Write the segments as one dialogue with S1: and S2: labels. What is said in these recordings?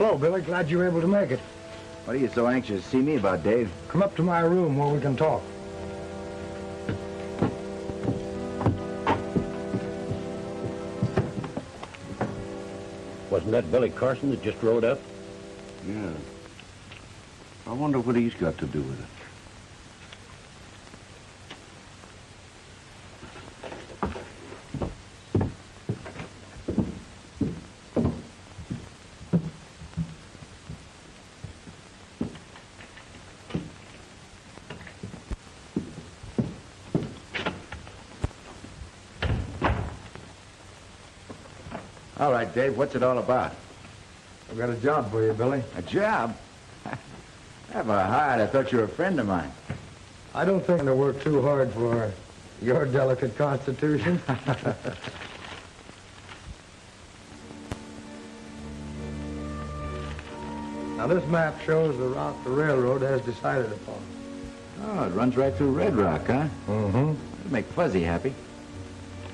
S1: Hello, Billy. Glad you were able to make it.
S2: What are you so anxious to see me about, Dave?
S1: Come up to my room where we can talk.
S3: Wasn't that Billy Carson that just rode up?
S4: Yeah. I wonder what he's got to do with it.
S2: All right, Dave, what's it all about?
S1: I've got a job for you, Billy.
S2: A job? Have a heart. I thought you were a friend of mine.
S1: I don't think I work too hard for your delicate constitution. Now, this map shows the route the railroad has decided upon.
S2: Oh, it runs right through Red Rock, huh?
S1: Mm-hmm.
S2: It'll make Fuzzy happy.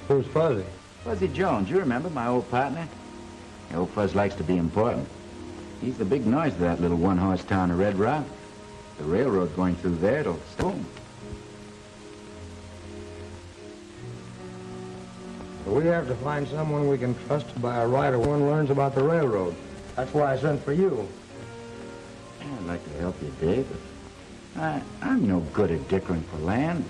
S1: Who's Fuzzy?
S2: Fuzzy Jones, you remember, my old partner? The old Fuzz likes to be important. He's the big noise of that little one-horse town of Red Rock. The railroad going through there, it'll boom.
S1: We have to find someone we can trust to buy a rider one learns about the railroad. That's why I sent for you.
S2: I'd like to help you, Dave, but I'm no good at dickering for land.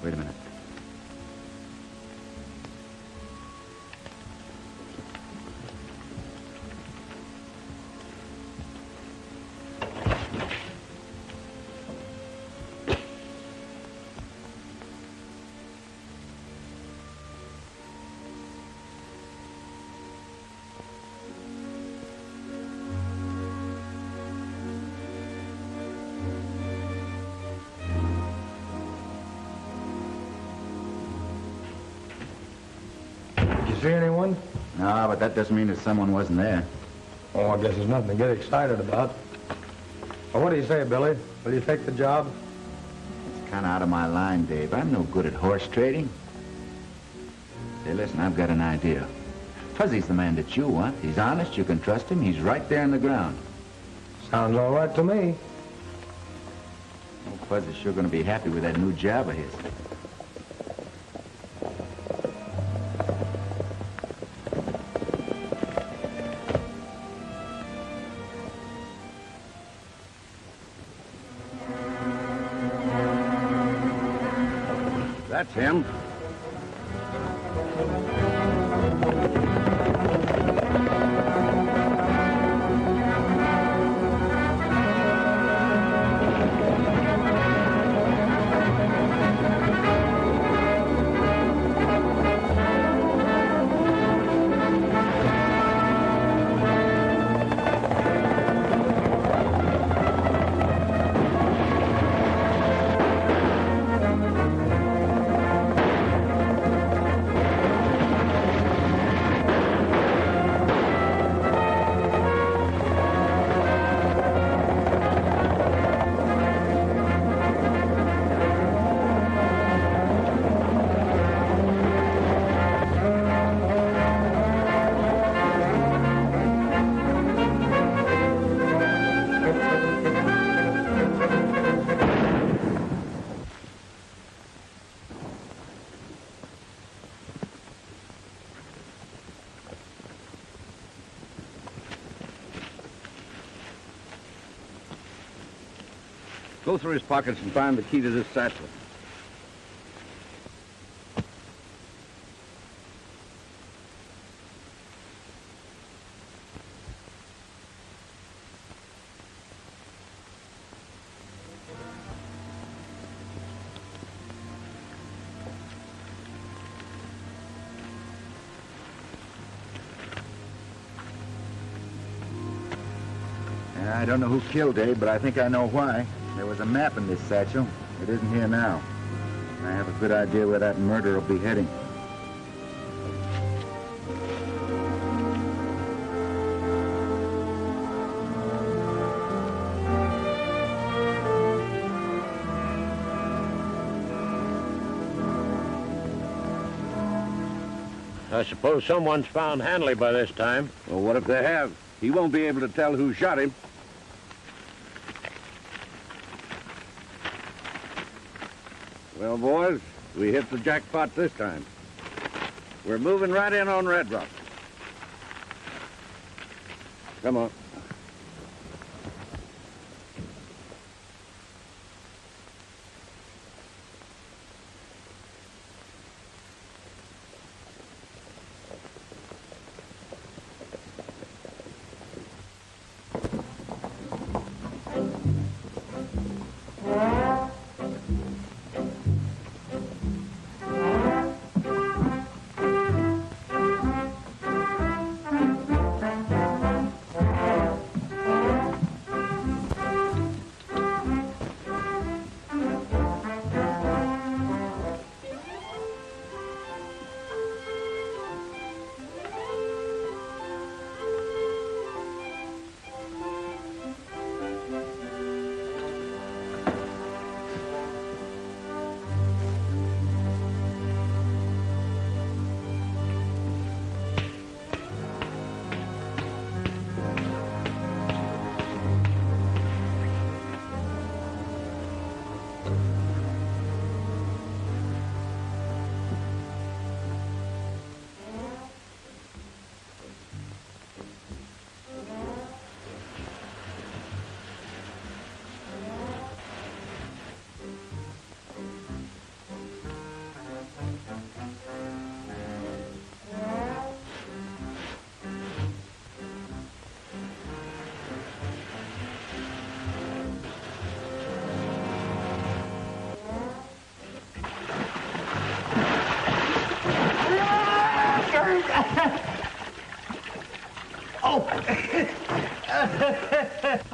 S2: Wait a minute.
S1: See anyone?
S2: No, but that doesn't mean that someone wasn't there.
S1: Oh, I guess there's nothing to get excited about. Well, what do you say, Billy? Will you take the job?
S2: It's kind of out of my line, Dave. I'm no good at horse trading. Say, listen, I've got an idea. Fuzzy's the man that you want. He's honest, you can trust him. He's right there in the ground.
S1: Sounds all right to me.
S2: Oh, Fuzzy's sure going to be happy with that new job of his.
S4: That's him. Go through his pockets and find the key to this satchel.
S2: I don't know who killed Dave, but I think I know why. There was a map in this satchel. It isn't here now. I have a good idea where that murder will be heading.
S3: I suppose someone's found Hanley by this time.
S4: Well, what if they have? He won't be able to tell who shot him. Well, boys, we hit the jackpot this time. We're moving right in on Red Rock. Come on.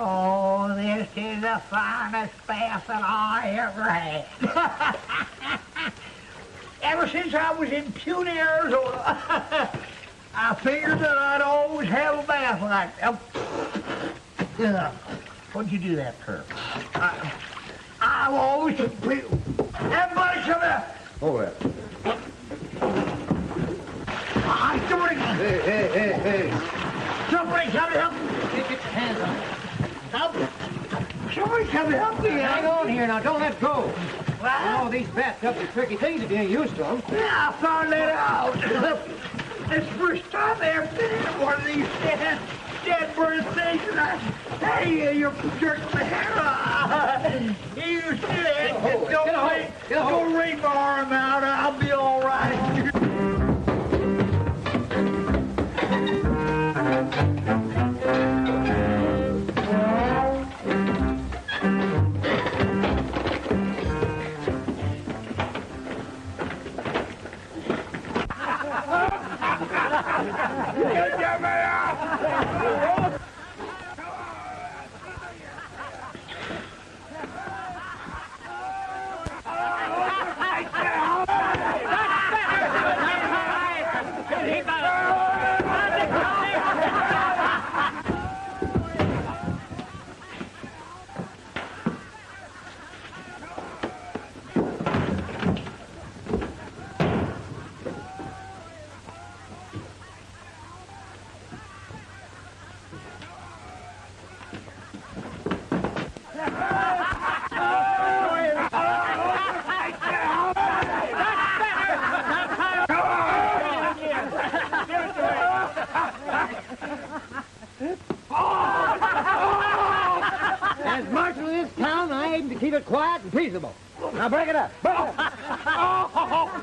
S5: Oh, this is the finest bath that I ever had. Ever since I was in puny Arizona, I figured that I'd always have a bath like that. What'd you do that for? I've always... Everybody come here.
S1: Oh, yeah.
S5: Somebody...
S1: Hey.
S5: Somebody come help me.
S6: Get your hands on it.
S5: Help. Somebody come help me.
S6: Hang on here now. Don't let go.
S5: Well,
S6: Oh, these bathtubs are tricky things if you ain't used to them.
S5: yeah, I found that out. It's the first time I ever been in one of these dead bird things, and hey, you're jerking my hair off. You shit. Don't wring my arm out. I'll be all right.
S6: As marshal of this town, I aim to keep it quiet and peaceable. Now break it up. Break it up.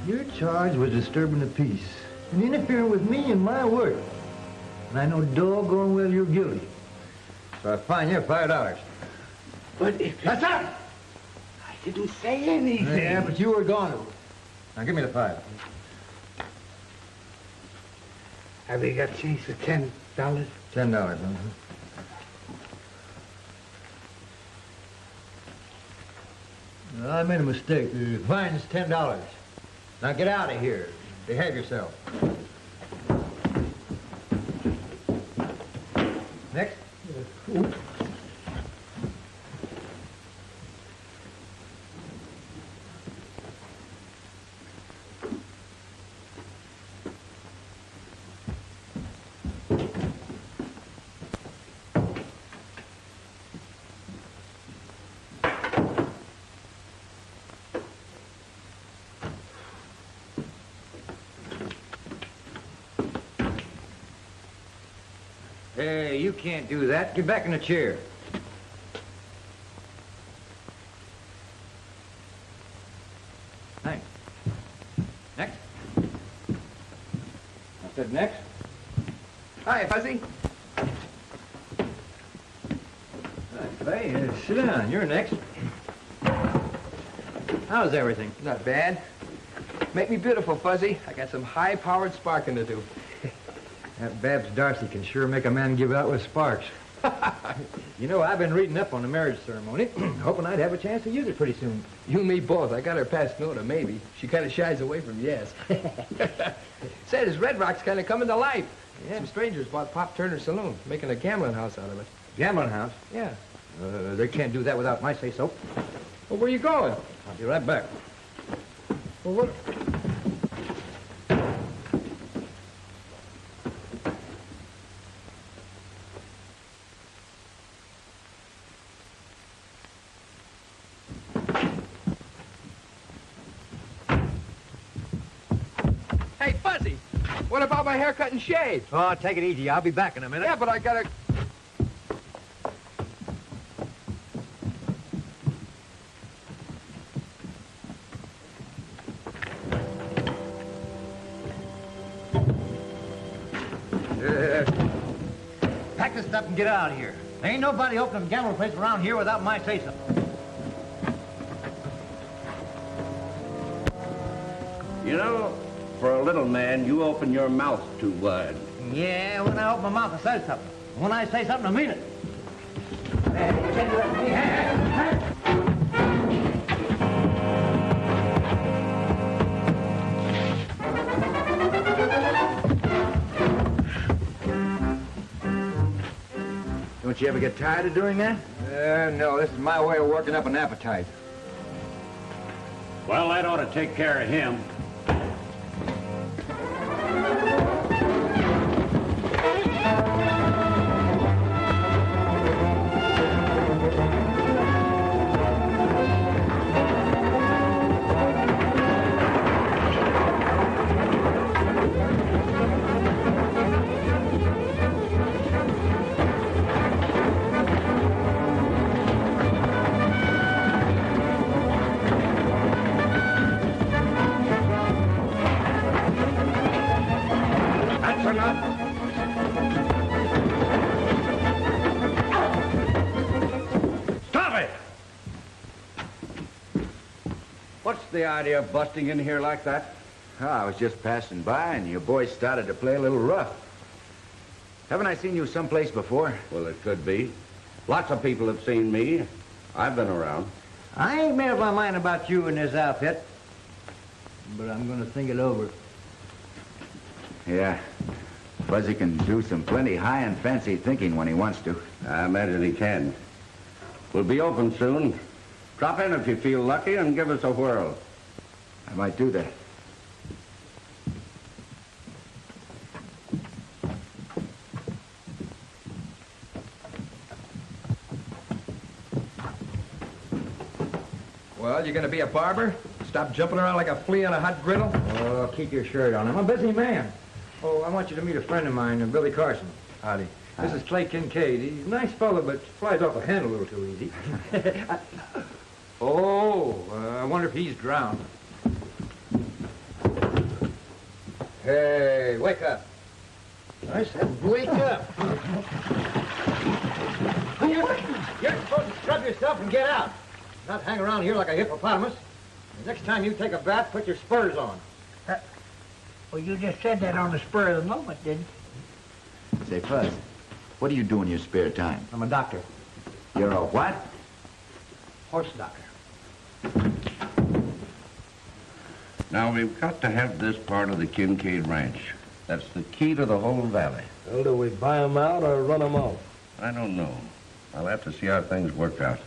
S1: Your charge was disturbing the peace and interfering with me and my work. And I know doggone well you're guilty. So I fine you $5.
S5: But if...
S6: That's up!
S5: I didn't say anything.
S6: Yeah, but you were going to. Now, give me the 5.
S5: Have you got change for $10?
S6: $10, huh? Well, I made a mistake. The fine's $10. Now get out of here. Behave yourself. Next. Hey, you can't do that. Get back in the chair. Thanks. Next. I said next.
S7: Hi, Fuzzy.
S6: Hey, sit down. You're next. How's everything?
S7: Not bad. Make me beautiful, Fuzzy. I got some high-powered sparking to do.
S6: That Babs Darcy can sure make a man give out with sparks. You know, I've been reading up on the marriage ceremony, hoping I'd have a chance to use it pretty soon.
S7: You and me both. I got her past no to maybe. She kind of shies away from yes. Said his Red Rock's kind of coming to life.
S6: Yeah.
S7: Some strangers bought Pop Turner's saloon, making a gambling house out of it.
S6: Gambling house?
S7: Yeah.
S6: They can't do that without my say-so.
S7: Well, where you going?
S6: I'll be right back.
S7: Well, what? Hey, Fuzzy, what about my haircut and shave?
S6: Oh, take it easy. I'll be back in a minute.
S7: Yeah, but I gotta...
S6: Pack this stuff and get out of here. There ain't nobody opening a gambling place around here without my say-so.
S4: You know, for a little man, you open your mouth too wide.
S6: Yeah, when I open my mouth, I say something. When I say something, I mean it.
S2: Don't you ever get tired of doing that?
S6: No, this is my way of working up an appetite.
S3: Well, that ought to take care of him.
S4: What's the idea of busting in here like that?
S2: Oh, I was just passing by, and your boys started to play a little rough. Haven't I seen you someplace before?
S4: Well, it could be. Lots of people have seen me. I've been around.
S6: I ain't made up my mind about you and this outfit, but I'm gonna think it over.
S2: Yeah. Fuzzy can do some plenty high and fancy thinking when he wants to.
S4: I imagine he can. We'll be open soon. Drop in if you feel lucky and give us a whirl.
S2: I might do that.
S7: Well, you gonna be a barber? Stop jumping around like a flea on a hot griddle?
S6: Oh, keep your shirt on. I'm a busy man. Oh, I want you to meet a friend of mine, Billy Carson.
S7: Howdy.
S6: This is Clay Kincaid. He's a nice fellow, but flies off the handle a little too easy. I wonder if he's drowned. Hey, wake up. I said wake up. You're supposed to scrub yourself and get out. Not hang around here like a hippopotamus. The next time you take a bath, put your spurs on.
S5: Well, you just said that on the spur of the moment, didn't you?
S2: Say, Fuzz, what do you do in your spare time?
S6: I'm a doctor.
S2: You're a what?
S6: Horse doctor.
S4: Now, we've got to have this part of the Kincaid Ranch. That's the key to the whole valley.
S1: Well, do we buy them out or run them off?
S4: I don't know. I'll have to see how things work out.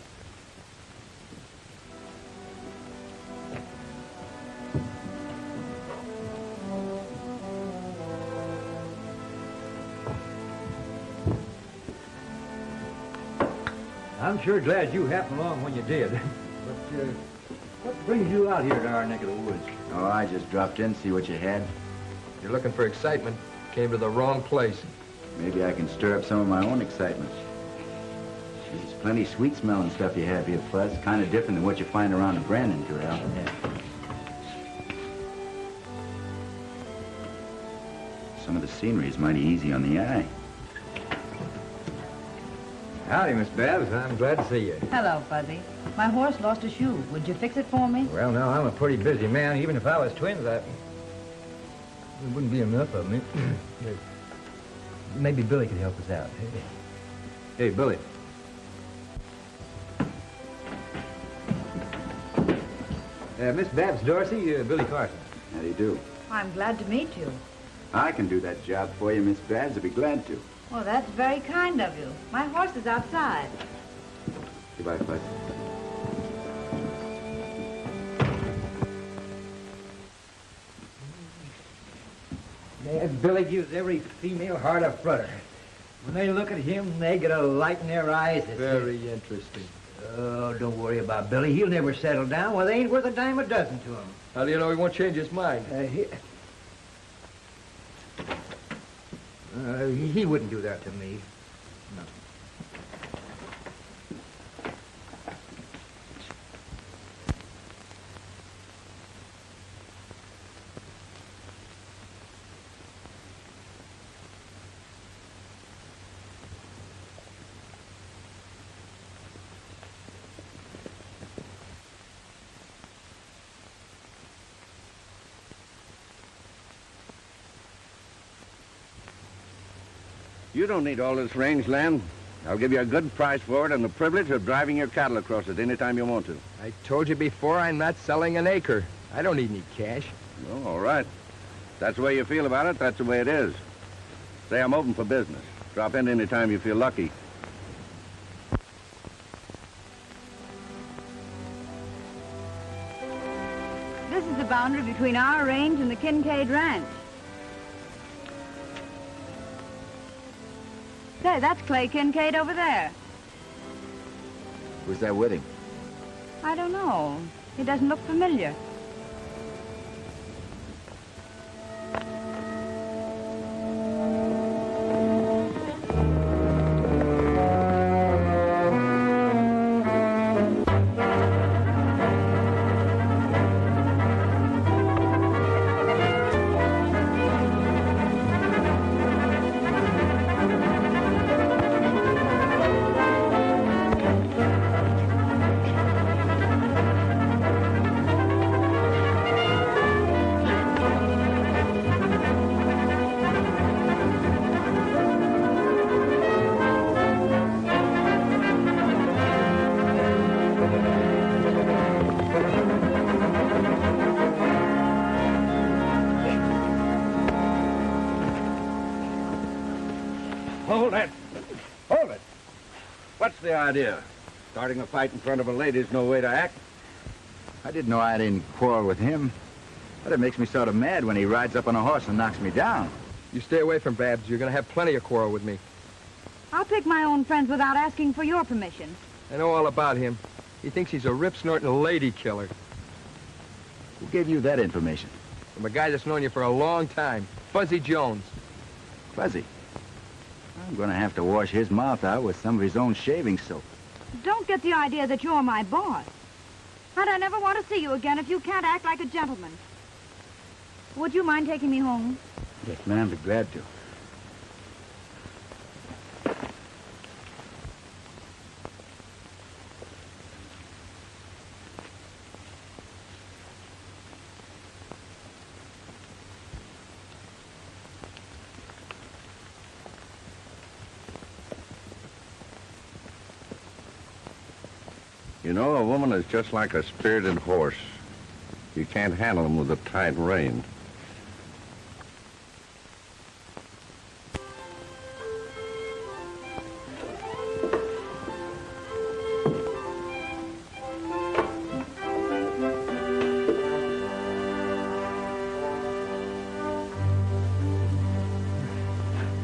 S6: I'm sure glad you happened along when you did. But what brings you out here to our neck of the woods?
S2: Oh, I just dropped in, see what you had.
S7: You're looking for excitement. Came to the wrong place.
S2: Maybe I can stir up some of my own excitement. There's plenty sweet-smelling stuff you have here, Fuzz. Kind of different than what you find around the Brandon corral. Yeah. Some of the scenery is mighty easy on the eye.
S6: Howdy, Miss Babs. I'm glad to see you.
S8: Hello, Fuzzy. My horse lost a shoe. Would you fix it for me?
S6: Well, now, I'm a pretty busy man. Even if I was twins, it wouldn't be enough of me. Maybe Billy could help us out. Hey, Billy. Miss Babs Darcy, Billy Carson.
S2: How do you do?
S8: I'm glad to meet you.
S2: I can do that job for you, Miss Babs. I'd be glad to.
S8: Well, that's very kind of you. My horse is outside.
S2: Goodbye, Fuzz.
S6: Billy gives every female heart a flutter. When they look at him, they get a light in their eyes.
S7: Very interesting.
S6: Oh, don't worry about Billy. He'll never settle down. Well, they ain't worth a dime a dozen to him.
S7: How do you know he won't change his mind?
S6: He wouldn't do that to me. No.
S4: You don't need all this range land. I'll give you a good price for it and the privilege of driving your cattle across it any time you want to.
S7: I told you before, I'm not selling an acre. I don't need any cash.
S4: Well, all right. That's the way you feel about it, that's the way it is. Say I'm open for business. Drop in any time you feel lucky.
S8: This is the boundary between our range and the Kincaid Ranch. Say, that's Clay Kincaid over there.
S2: Who's that with him?
S8: I don't know. He doesn't look familiar.
S4: Hold it. Hold it. What's the idea? Starting a fight in front of a lady's no way to act.
S2: I didn't know I didn't quarrel with him. But it makes me sort of mad when he rides up on a horse and knocks me down.
S7: You stay away from Babs. You're going to have plenty of quarrel with me.
S8: I'll pick my own friends without asking for your permission.
S7: I know all about him. He thinks he's a rip-snorting lady killer.
S2: Who gave you that information?
S7: From a guy that's known you for a long time. Fuzzy Jones.
S2: Fuzzy. I'm going to have to wash his mouth out with some of his own shaving soap.
S8: Don't get the idea that you're my boss. And I never want to see you again if you can't act like a gentleman. Would you mind taking me home?
S2: Yes, ma'am, I'd be glad to.
S4: You know, a woman is just like a spirited horse. You can't handle them with a tight rein.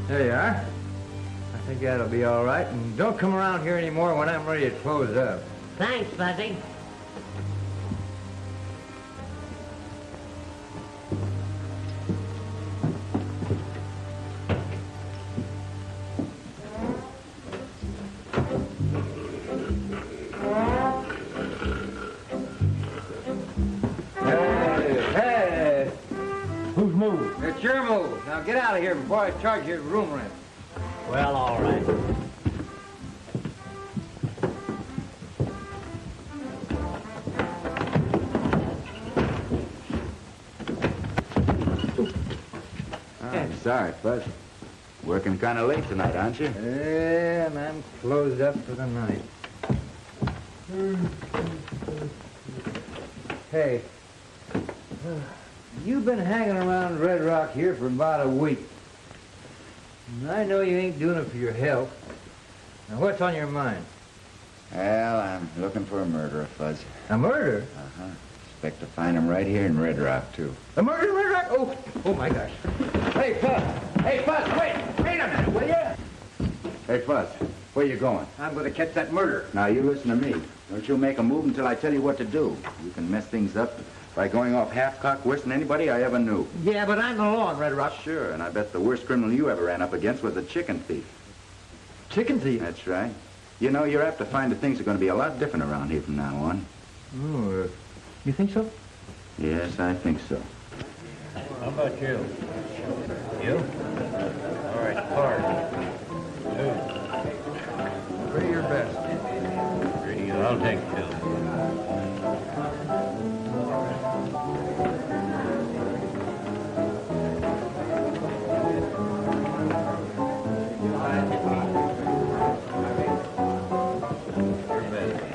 S6: There you are. I think that'll be all right. And don't come around here anymore when I'm ready to close up.
S9: Thanks, Fuzzy.
S6: Hey!
S5: Whose move?
S6: It's your move. Now get out of here before I charge you room rent.
S5: Well, all right.
S2: I'm sorry, Fuzz. Working kind of late tonight, aren't you?
S6: Yeah, and I'm closed up for the night. Hey, you've been hanging around Red Rock here for about a week. And I know you ain't doing it for your health. Now, what's on your mind?
S2: Well, I'm looking for a murderer, Fuzz.
S6: A murder?
S2: Uh-huh. Expect to find him right here in Red Rock, too.
S6: A murder in Red Rock? Oh my gosh. Hey, Fuzz! Hey, Fuzz, wait a minute, will you?
S2: Hey, Fuzz, where you going?
S6: I'm going to catch that murderer.
S2: Now, you listen to me. Don't you make a move until I tell you what to do. You can mess things up by going off half-cocked worse than anybody I ever knew.
S6: Yeah, but I'm the law in Red Rock.
S2: Sure, and I bet the worst criminal you ever ran up against was a chicken thief.
S6: Chicken thief?
S2: That's right. You know, you're apt to find that things are going to be a lot different around here from now on.
S6: Oh, you think so?
S2: Yes, I think so.
S3: How about you? You? All right, card. 2.
S6: Three your best.
S3: 3, I'll take 2.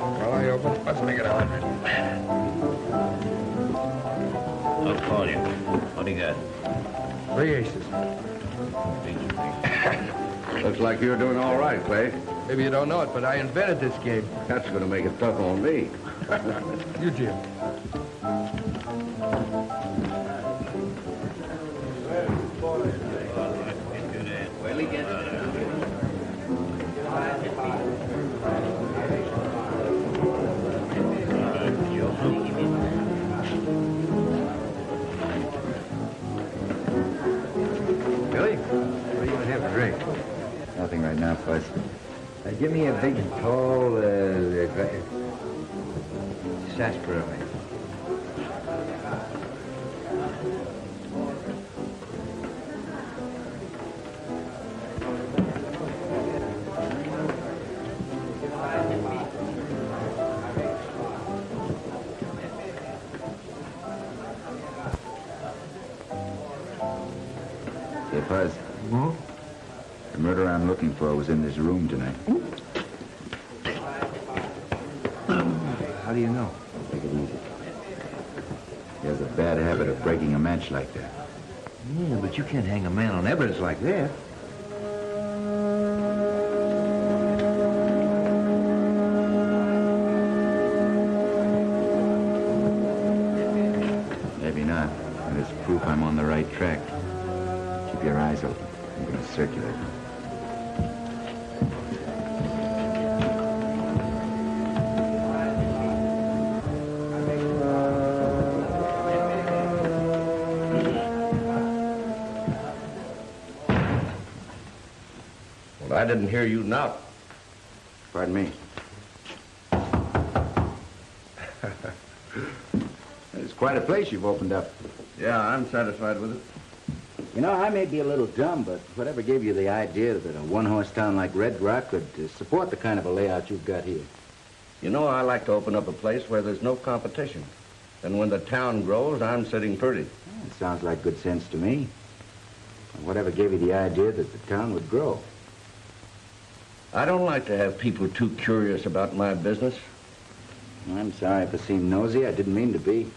S6: Well, I open. Let's make it 100.
S3: I'll call you. What do you got?
S6: 3 aces.
S4: Looks like you're doing all right, Clay.
S7: Maybe you don't know it, but I invented this game.
S4: That's going to make it tough on me.
S7: You, Jim.
S3: Well, he gets
S6: Billy, what are you going to have to drink?
S2: Nothing right now, Fuzz.
S6: Give me a big, tall, sarsaparilla.
S2: Hey, Fuzz.
S6: Hmm?
S2: The murderer I'm looking for was in this room tonight.
S6: How do you know?
S2: Take it easy. He has a bad habit of breaking a match like that.
S6: Yeah, but you can't hang a man on evidence like that.
S2: Maybe not, but it's proof I'm on the right track. Keep your eyes open. I'm going to circulate.
S4: Well, I didn't hear you knock.
S2: Pardon me. It's quite a place you've opened up.
S4: Yeah, I'm satisfied with it.
S2: You know, I may be a little dumb, but whatever gave you the idea that a one-horse town like Red Rock could support the kind of a layout you've got here?
S4: You know, I like to open up a place where there's no competition. And when the town grows, I'm sitting pretty.
S2: Well, it sounds like good sense to me. Whatever gave you the idea that the town would grow?
S4: I don't like to have people too curious about my business.
S2: I'm sorry if I seem nosy. I didn't mean to be.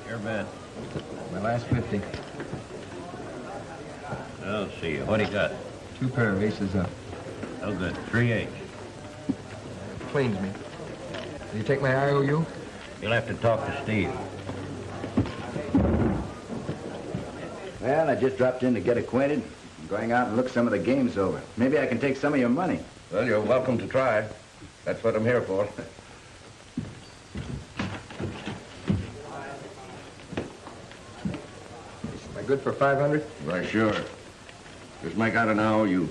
S3: Your bet.
S6: My last 50.
S3: I'll see you. What do you got?
S6: 2 pair of aces up.
S3: Oh, good. 3-8.
S6: Cleans me. Will you take my IOU?
S3: You'll have to talk to Steve.
S2: Well, I just dropped in to get acquainted. I'm going out and look some of the games over. Maybe I can take some of your money.
S4: Well, you're welcome to try. That's what I'm here for.
S6: Am I good for 500?
S4: Why, sure. Just make out an IOU.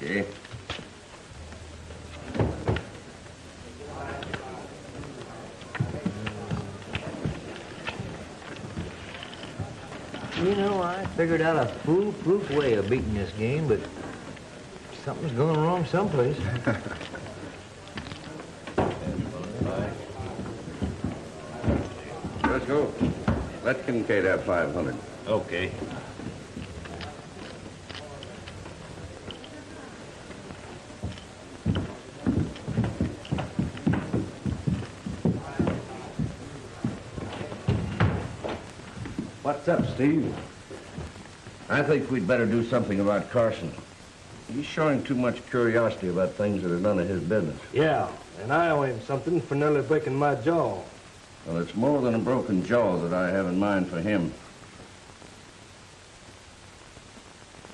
S4: Okay.
S9: You know, I figured out a foolproof way of beating this game, but something's going wrong someplace.
S4: Let's go. Let Kincaid have 500.
S3: Okay.
S4: What's up, Steve? I think we'd better do something about Carson. He's showing too much curiosity about things that are none of his business.
S10: Yeah, and I owe him something for nearly breaking my jaw.
S4: Well, it's more than a broken jaw that I have in mind for him.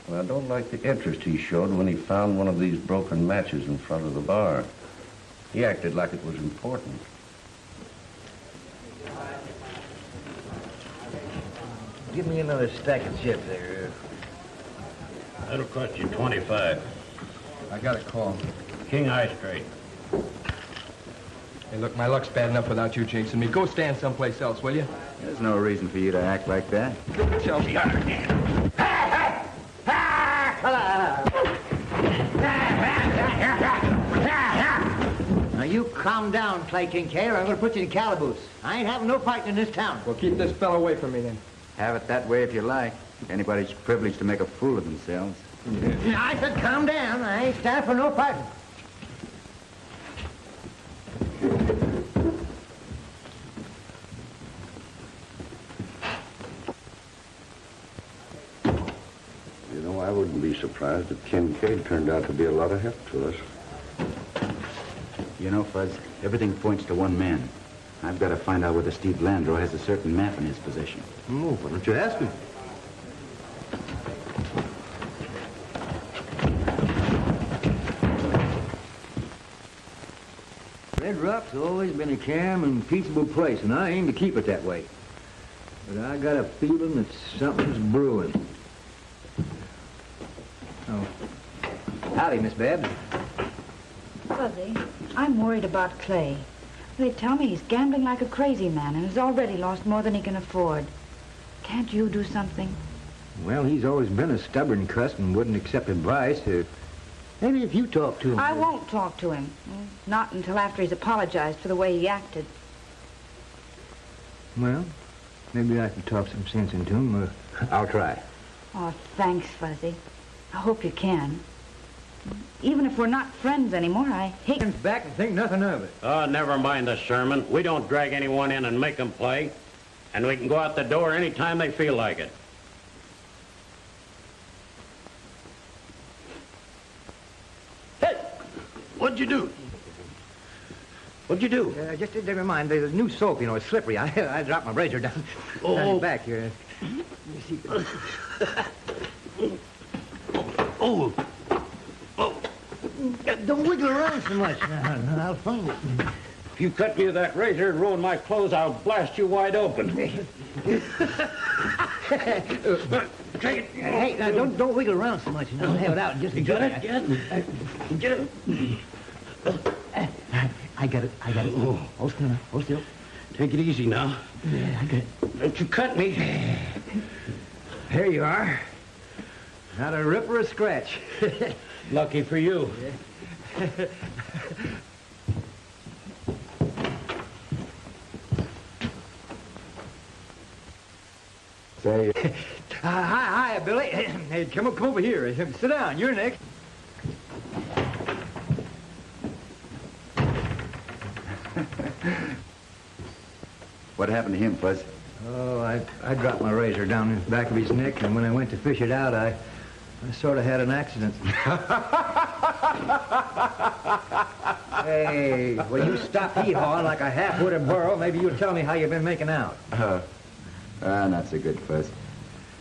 S4: Well, I don't like the interest he showed when he found one of these broken matches in front of the bar. He acted like it was important.
S9: Give me another stack of chips there.
S3: That'll cost you 25.
S6: I got a call.
S3: King High straight.
S6: Hey, look, my luck's bad enough without you jinxing me. Go stand someplace else, will you?
S2: There's no reason for you to act like that.
S6: Tell me.
S9: Now, you calm down, Clay Kincaid, or I'm going to put you in calaboose. I ain't having no fighting in this town.
S6: Well, keep this fellow away from me, then.
S2: Have it that way if you like. Anybody's privileged to make a fool of themselves.
S9: I said calm down. I ain't standing for no fighting.
S4: You know, I wouldn't be surprised if Kincaid turned out to be a lot of help to us.
S2: You know, Fuzz, everything points to one man. I've got to find out whether Steve Landreau has a certain map in his possession.
S9: Oh, why don't you ask him? Red Rock's always been a calm and peaceable place, and I aim to keep it that way. But I got a feeling that something's brewing. Oh. Howdy, Miss Babs.
S8: Fuzzy, I'm worried about Clay. They tell me he's gambling like a crazy man and has already lost more than he can afford. Can't you do something?
S9: Well, he's always been a stubborn cuss and wouldn't accept advice. Maybe if you talk to him...
S8: I won't talk to him. Not until after he's apologized for the way he acted.
S9: Well, maybe I can talk some sense into him. I'll try.
S8: Oh, thanks, Fuzzy. I hope you can. Even if we're not friends anymore, I hate...
S9: Back and think nothing of it.
S3: Oh, never mind the sermon. We don't drag anyone in and make them play. And we can go out the door any time they feel like it.
S10: Hey! What'd you do? What'd you do?
S9: Just never mind. There's new soap, you know. It's slippery. I dropped my razor down back here. Let me see.
S10: Oh!
S9: Don't wiggle around so much. I'll find it.
S3: If you cut me with that razor and ruin my clothes, I'll blast you wide open.
S9: Take it. Hey, now, don't wiggle around so much. I'll have it out in just a
S10: You got
S9: minute.
S10: it? Get it?
S9: I got it. Oh, hold still.
S10: Take it easy now.
S9: Yeah, I got it.
S10: Don't you cut me.
S9: There you are. Not a rip or a scratch.
S3: Lucky for you.
S2: Say,
S9: Hi, Billy. Hey, come over here. Sit down. You're next.
S2: What happened to him, Fuzz?
S9: Oh, I dropped my razor down the back of his neck, and when I went to fish it out, I sort of had an accident. Hey, will you stop hee-hawing like a half-witted burro? Maybe you'll tell me how you've been making out.
S2: Not so good, Fuzz.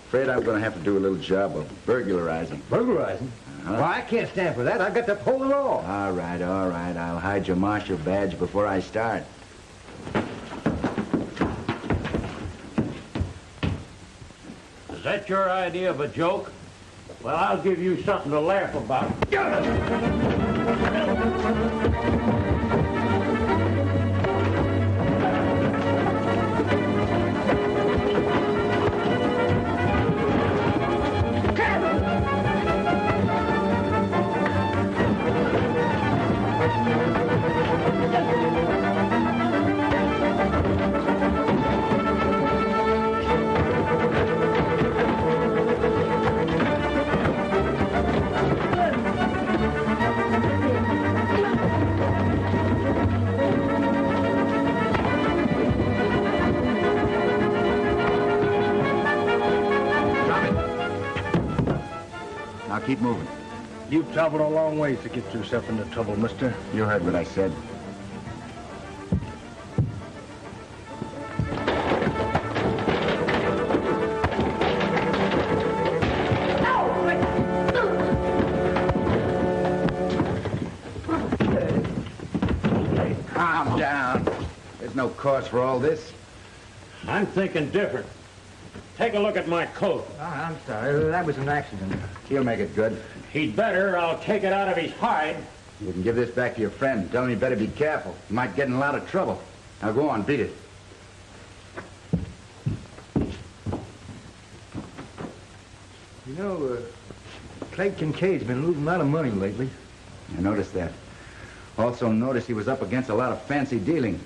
S2: Afraid I'm going to have to do a little job of burglarizing.
S9: Burglarizing? Well, I can't stand for that. I've got to uphold the law.
S2: All right. I'll hide your marshal badge before I start.
S3: Is that your idea of a joke? Well, I'll give you something to laugh about.
S2: Keep moving.
S10: You've traveled a long ways to get yourself into trouble, mister.
S2: You heard what I said. Calm down. There's no cause for all this.
S3: I'm thinking different. Take a look at my coat.
S9: Oh, I'm sorry. That was an accident.
S2: He'll make it good.
S3: He'd better. I'll take it out of his hide.
S2: You can give this back to your friend. Tell him he better be careful. He might get in a lot of trouble. Now go on, beat it.
S9: You know, Clay Kincaid's been losing a lot of money lately.
S2: I noticed that. Also noticed he was up against a lot of fancy dealing.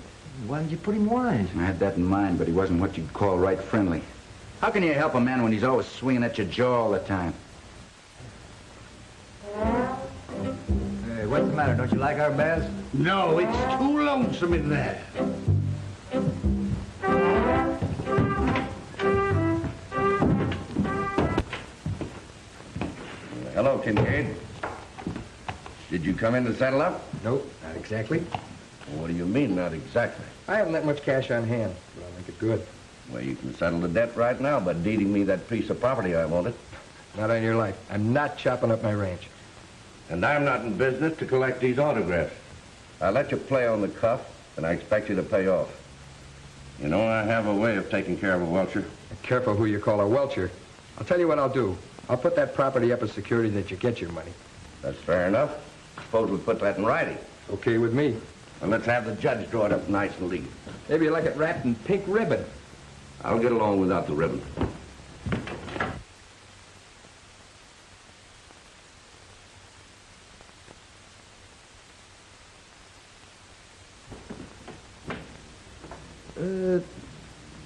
S9: Why didn't you put him wise?
S2: I had that in mind, but he wasn't what you'd call right friendly. How can you help a man when he's always swinging at your jaw all the time?
S9: Hey, what's the matter? Don't you like our baths?
S4: No, it's too lonesome in there. Hello, Kincaid. Did you come in to settle up?
S6: Nope, not exactly.
S4: What do you mean, not exactly?
S6: I haven't that much cash on hand, but I'll make it good.
S4: Well, you can settle the debt right now by deeding me that piece of property I wanted.
S6: Not on your life. I'm not chopping up my ranch.
S4: And I'm not in business to collect these autographs. I let you play on the cuff, and I expect you to pay off. You know, I have a way of taking care of a welcher.
S6: Careful who you call a welcher. I'll tell you what I'll do. I'll put that property up as security that you get your money.
S4: That's fair enough. Suppose we put that in writing.
S6: Okay with me.
S4: And let's have the judge draw it up nice and legal.
S6: Maybe you like it wrapped in pink ribbon.
S4: I'll get along without the ribbon.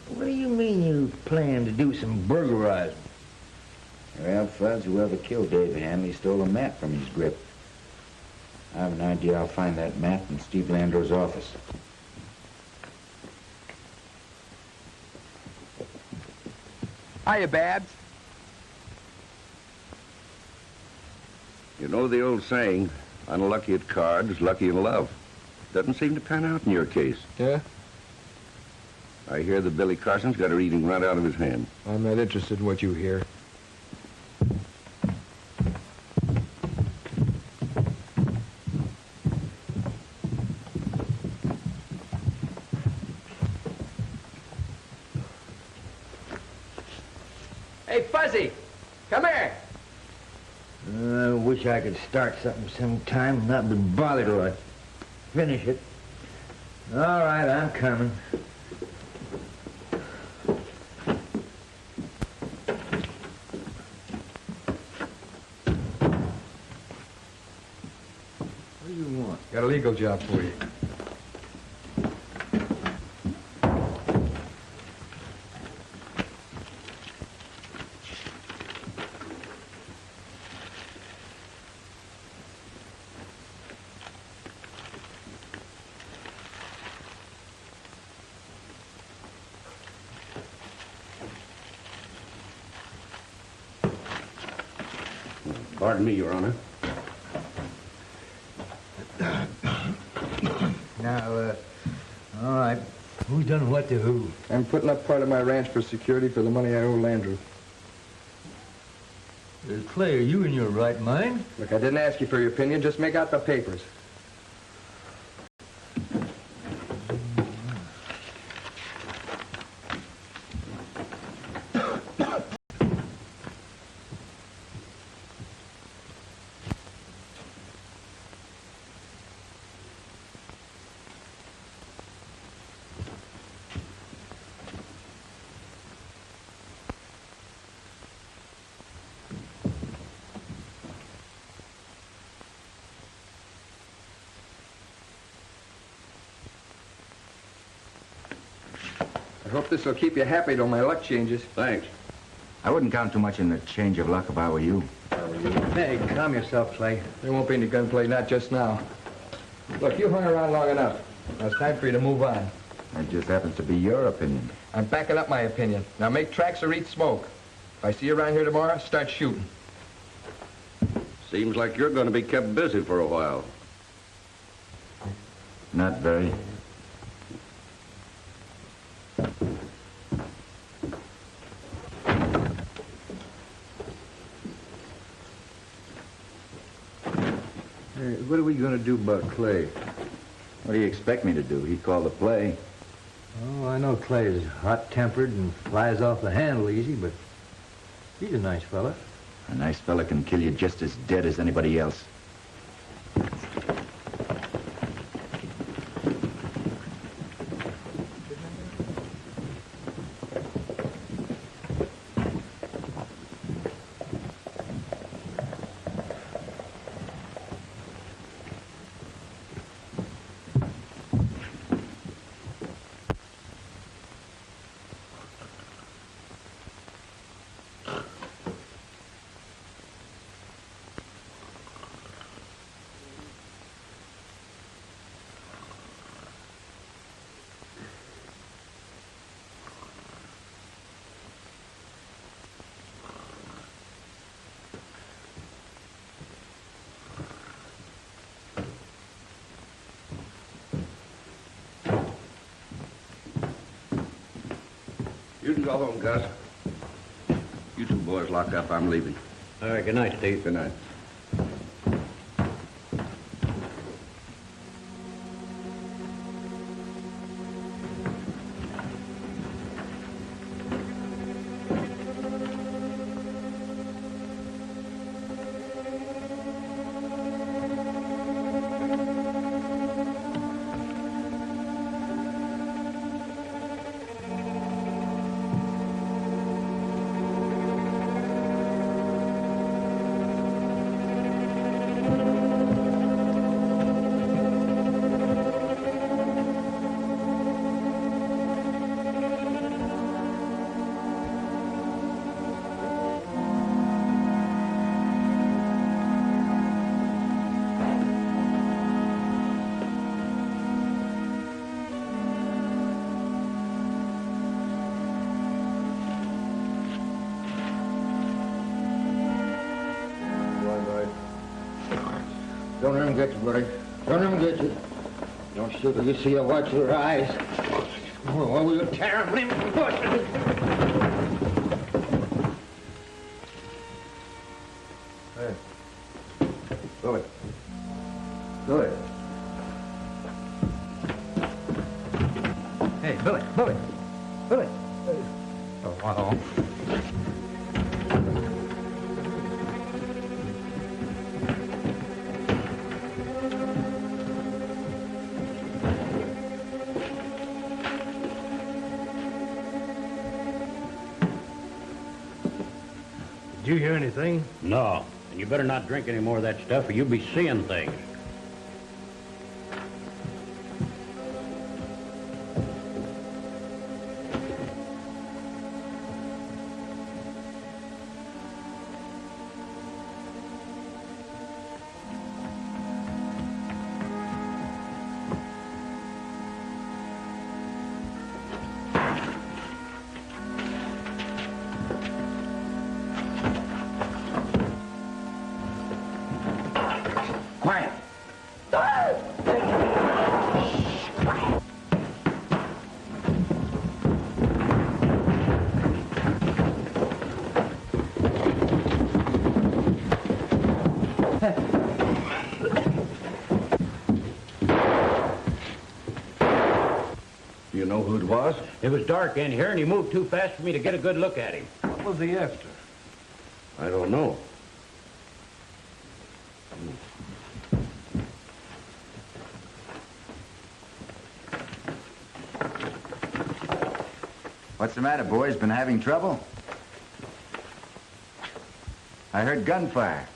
S9: What do you mean you plan to do some burglarizing?
S2: Well, Fuzz, whoever killed Dave Hanley stole a map from his grip. I have an idea I'll find that map in Steve Landreau's office.
S7: Hiya, Babs.
S4: You know the old saying, unlucky at cards, lucky in love. Doesn't seem to pan out in your case.
S6: Yeah?
S4: I hear that Billy Carson's got her eating right out of his hand.
S6: I'm not interested in what you hear.
S7: Hey, Fuzzy, come here.
S9: I wish I could start something sometime and not be bothered till I finish it. All right, I'm coming. What do you want?
S6: Got a legal job for you.
S4: Pardon me, Your Honor.
S6: Now, all right. Who's done what to who?
S11: I'm putting up part of my ranch for security for the money I owe Landreau.
S6: Clay, are you in your right mind?
S11: Look, I didn't ask you for your opinion. Just make out the papers. I hope this will keep you happy till my luck changes.
S4: Thanks.
S2: I wouldn't count too much in the change of luck if I were you.
S6: Hey, calm yourself, Clay.
S11: There won't be any gunplay, not just now. Look, you hung around long enough. Now it's time for you to move on.
S2: That just happens to be your opinion.
S11: I'm backing up my opinion. Now make tracks or eat smoke. If I see you around here tomorrow, start shooting.
S4: Seems like you're going to be kept busy for a while.
S2: Not very.
S6: What are we going to do about Clay?
S2: What do you expect me to do? He called the play.
S6: Oh, I know Clay is hot-tempered and flies off the handle easy, but he's a nice fella.
S2: A nice fella can kill you just as dead as anybody else.
S4: You can go home, Gus. You two boys lock up. I'm leaving.
S3: All right, good night, Steve.
S4: Good night.
S1: Don't let him get you, buddy. Don't let him get you. Don't shoot till you see her watch your eyes. Or we'll tear him limb from bushes.
S11: Hey. Billy. Billy.
S6: Hey, Billy, Billy, Billy. Oh, hello.
S10: Did you hear anything?
S3: No. And you better not drink any more of that stuff or you'll be seeing things.
S4: Do you know who it was?
S3: It was dark in here, and he moved too fast for me to get a good look at him.
S10: What was he after?
S4: I don't know.
S2: What's the matter, boys? Been having trouble? I heard gunfire.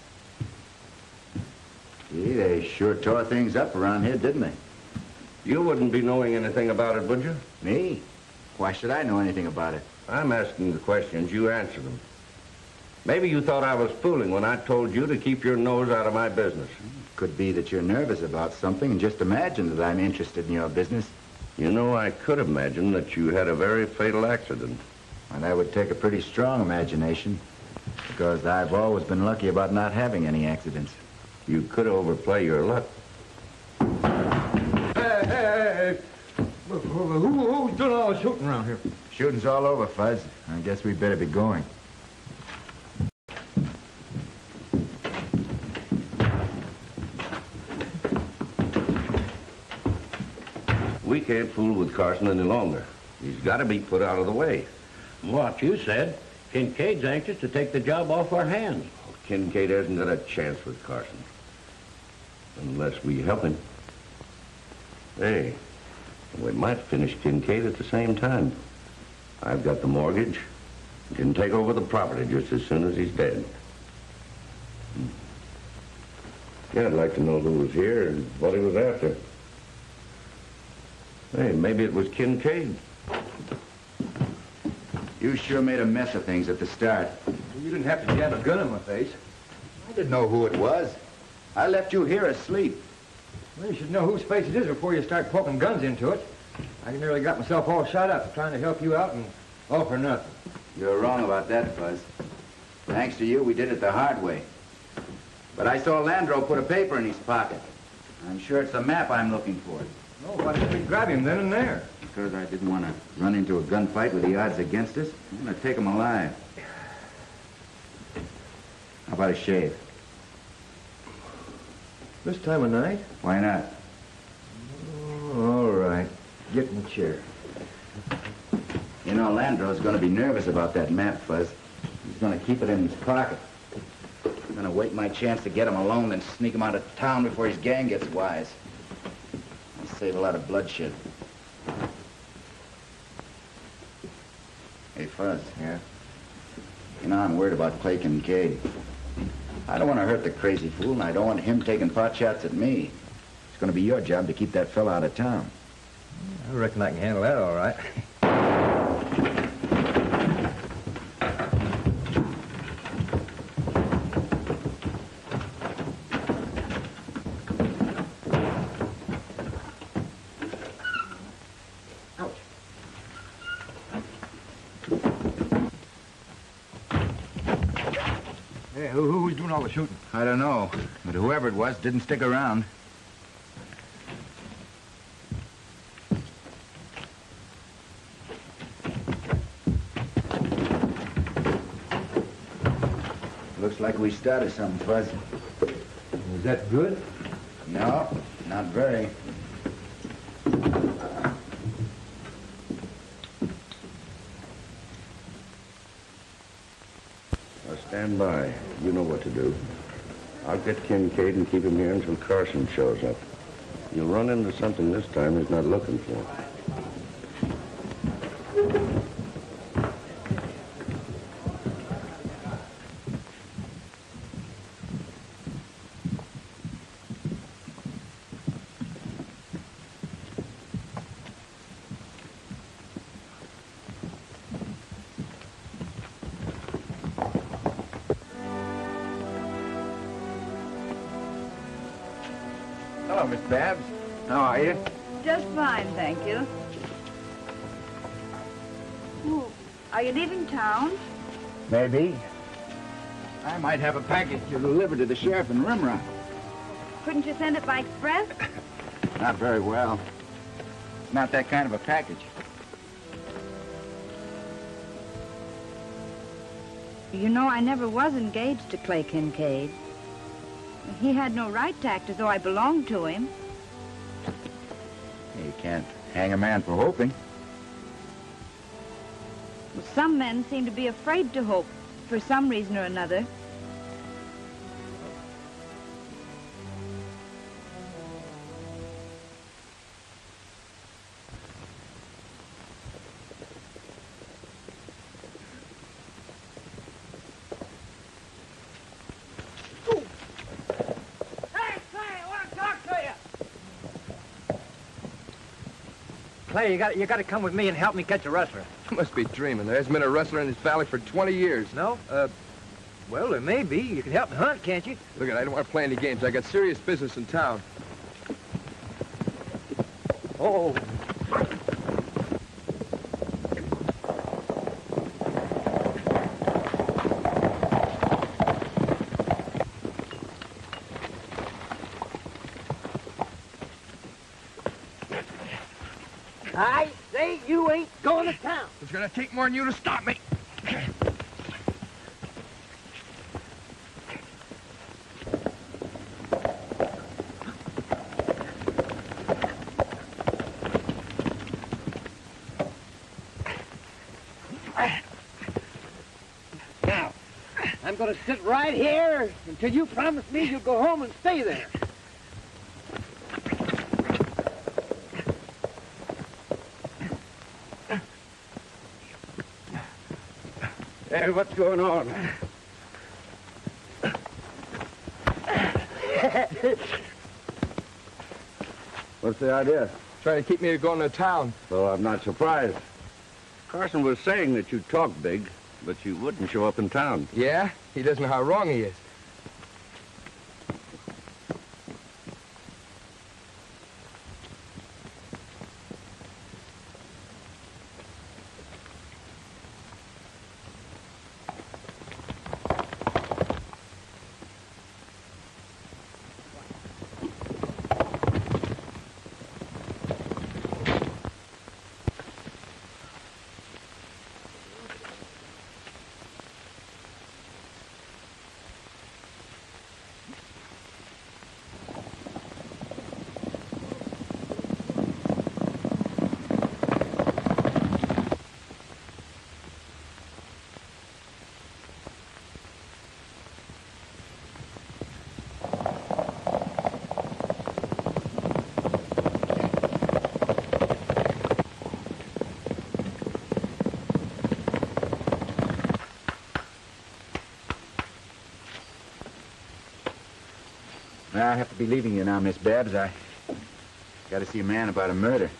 S2: Gee, they sure tore things up around here, didn't they?
S4: You wouldn't be knowing anything about it, would you?
S2: Me? Why should I know anything about it?
S4: I'm asking the questions. You answer them. Maybe you thought I was fooling when I told you to keep your nose out of my business.
S2: Could be that you're nervous about something and just imagine that I'm interested in your business.
S4: You know, I could imagine that you had a very fatal accident.
S2: And that would take a pretty strong imagination, because I've always been lucky about not having any accidents.
S4: You could overplay your luck.
S6: Hey. Who's doing all the shooting around here?
S2: Shooting's all over, Fuzz. I guess we better be going.
S4: We can't fool with Carson any longer. He's got to be put out of the way.
S3: What you said, Kincaid's anxious to take the job off our hands.
S4: Kincaid hasn't got a chance with Carson. Unless we help him. Hey, we might finish Kincaid at the same time. I've got the mortgage. Can take over the property just as soon as he's dead. Yeah, I'd like to know who was here and what he was after. Hey, maybe it was Kincaid.
S2: You sure made a mess of things at the start.
S6: You didn't have to jab a gun in my face.
S2: I didn't know who it was. I left you here asleep.
S6: Well, you should know whose face it is before you start poking guns into it. I nearly got myself all shot up trying to help you out and all for nothing.
S2: You're wrong about that, Fuzz. Thanks to you, we did it the hard way. But I saw Landreau put a paper in his pocket. I'm sure it's the map I'm looking for.
S6: Oh, why didn't we grab him then and there?
S2: Because I didn't want to run into a gunfight with the odds against us. I'm going to take him alive. How about a shave?
S6: This time of night?
S2: Why not?
S6: Oh, all right. Get in the chair.
S2: You know, Landreau's going to be nervous about that map, Fuzz. He's going to keep it in his pocket. I'm going to wait my chance to get him alone, then sneak him out of town before his gang gets wise. I'll save a lot of bloodshed. Hey, Fuzz.
S6: Yeah?
S2: You know, I'm worried about Clay Kincaid. I don't want to hurt the crazy fool, and I don't want him taking pot shots at me. It's going to be your job to keep that fella out of town.
S6: I reckon I can handle that all right. Who's doing all the shooting?
S2: I don't know, but whoever it was didn't stick around. Looks like we started something, Fuzz.
S6: Was that good?
S2: No, not very.
S4: Stand by. You know what to do. I'll get Kincaid and keep him here until Carson shows up. You'll run into something this time he's not looking for.
S2: Hello, Miss Babs. How are you?
S8: Just fine, thank you. Oh, are you leaving town?
S2: Maybe. I might have a package to deliver to the sheriff in Rimrock.
S8: Couldn't you send it by express?
S2: Not very well. It's not that kind of a package.
S8: You know, I never was engaged to Clay Kincaid. He had no right to act as though I belonged to him.
S2: You can't hang a man for hoping.
S8: Well, some men seem to be afraid to hope, for some reason or another.
S6: Clay, you got to come with me and help me catch a rustler.
S11: You must be dreaming. There hasn't been a rustler in this valley for 20 years.
S6: No? Well, there may be. You can help me hunt, can't you?
S11: Look, I don't want to play any games. I got serious business in town.
S6: Oh.
S5: I say you ain't going to town.
S11: It's going to take more than you to stop me.
S5: Now, I'm going to sit right here until you promise me you'll go home and stay there.
S3: Hey, what's going on?
S4: What's the idea?
S11: Trying to keep me going to town.
S4: Well, I'm not surprised. Carson was saying that you talk big, but you wouldn't show up in town.
S11: Yeah? He doesn't know how wrong he is.
S2: I have to be leaving you now, Miss Babs. I got to see a man about a murder.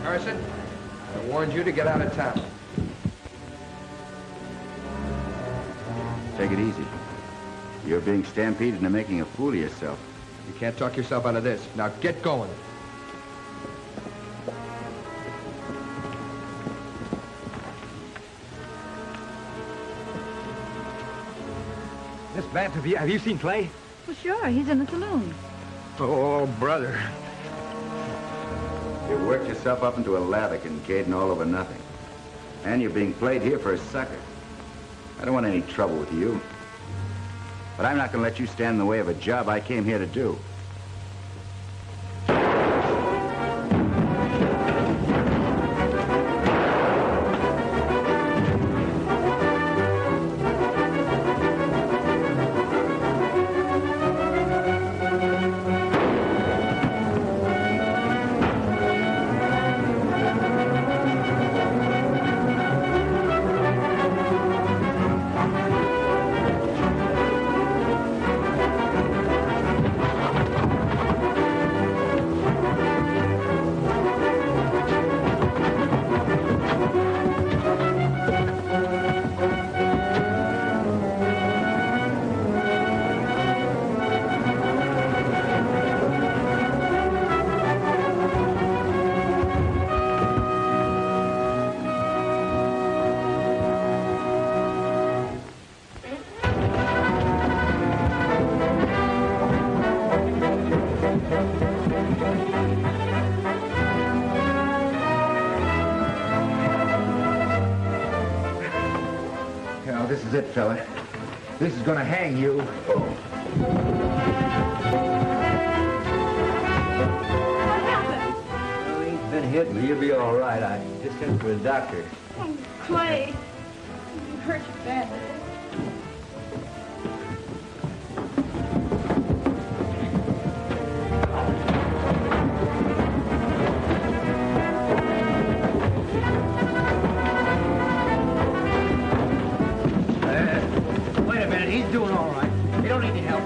S11: Carson, I warned you to get out of town.
S2: Take it easy. You're being stampeded into making a fool of yourself.
S11: You can't talk yourself out of this. Now get going.
S6: Miss Babs, have you seen Clay?
S8: Well, sure. He's in the saloon.
S6: Oh, brother.
S2: You worked yourself up into a lather, Kincaid, and all over nothing. And you're being played here for a sucker. I don't want any trouble with you. But I'm not going to let you stand in the way of a job I came here to do. it, fella. This is gonna hang you.
S8: What happened?
S9: Well, he's been hit, but he'll be all right. I just sent for a doctor.
S8: Oh, Clay. You hurt you badly.
S6: Wait a minute, he's doing all right. He don't need any help.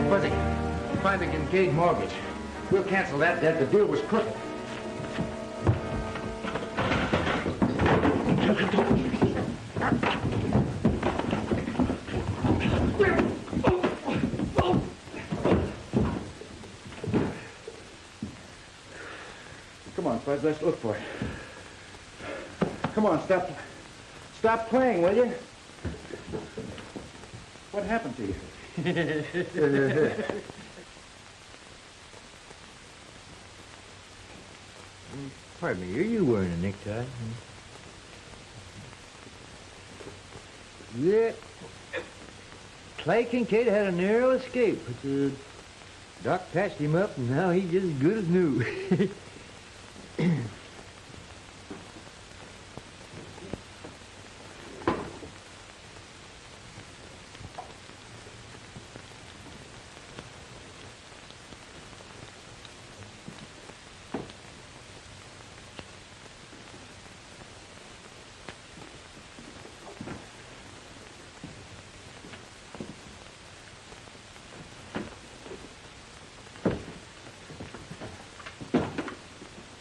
S2: Fuzzy, find the Kincaid mortgage. We'll cancel that debt. The deal was crooked. Come on, Fuzz, let's look for it. Come on, stop playing, will you? What happened to you?
S6: Pardon me, are you wearing a necktie? Yeah. Clay Kincaid had a narrow escape, but the doc patched him up, and now he's just as good as new.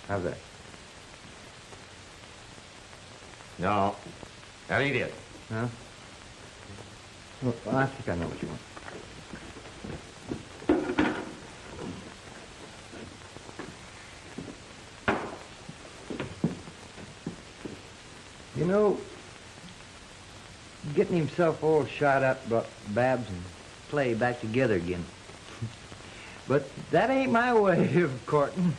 S6: How's that?
S3: No, that ain't it.
S6: Huh? Well, I think I know what you want. You know, getting himself all shot up brought Babs and Clay back together again. But that ain't my way of courting.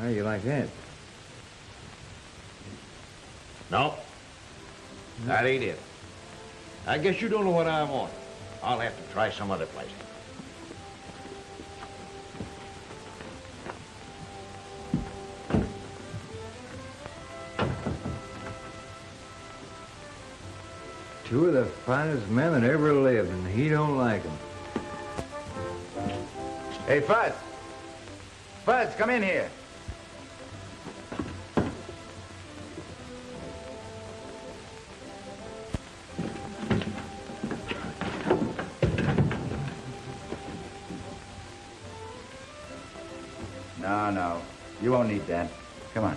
S6: How you like that?
S3: No, that ain't it. I guess you don't know what I want. I'll have to try some other place.
S6: Two of the finest men that ever lived, and he don't like them.
S2: Hey, Fuzz. Fuzz, come in here. No, you won't need that. Come on.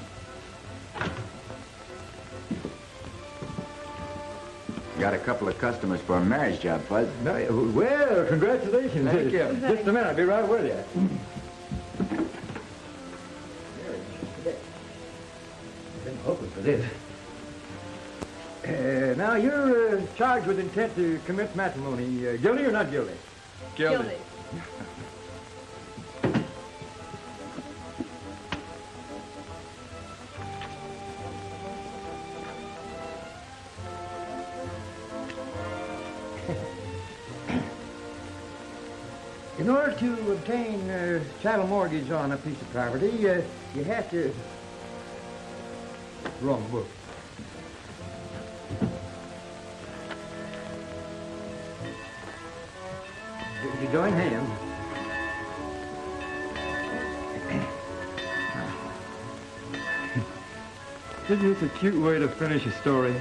S2: Got a couple of customers for a marriage job, Fuzz.
S6: No, well, congratulations.
S2: Thank you.
S6: Just a minute, I'll be right with you. Been hoping for this. Now, you're charged with intent to commit matrimony. Guilty or not guilty?
S7: Guilty.
S6: In order to obtain a chattel mortgage on a piece of property, you have to... Wrong book. You join hands. Isn't this a cute way to finish a story?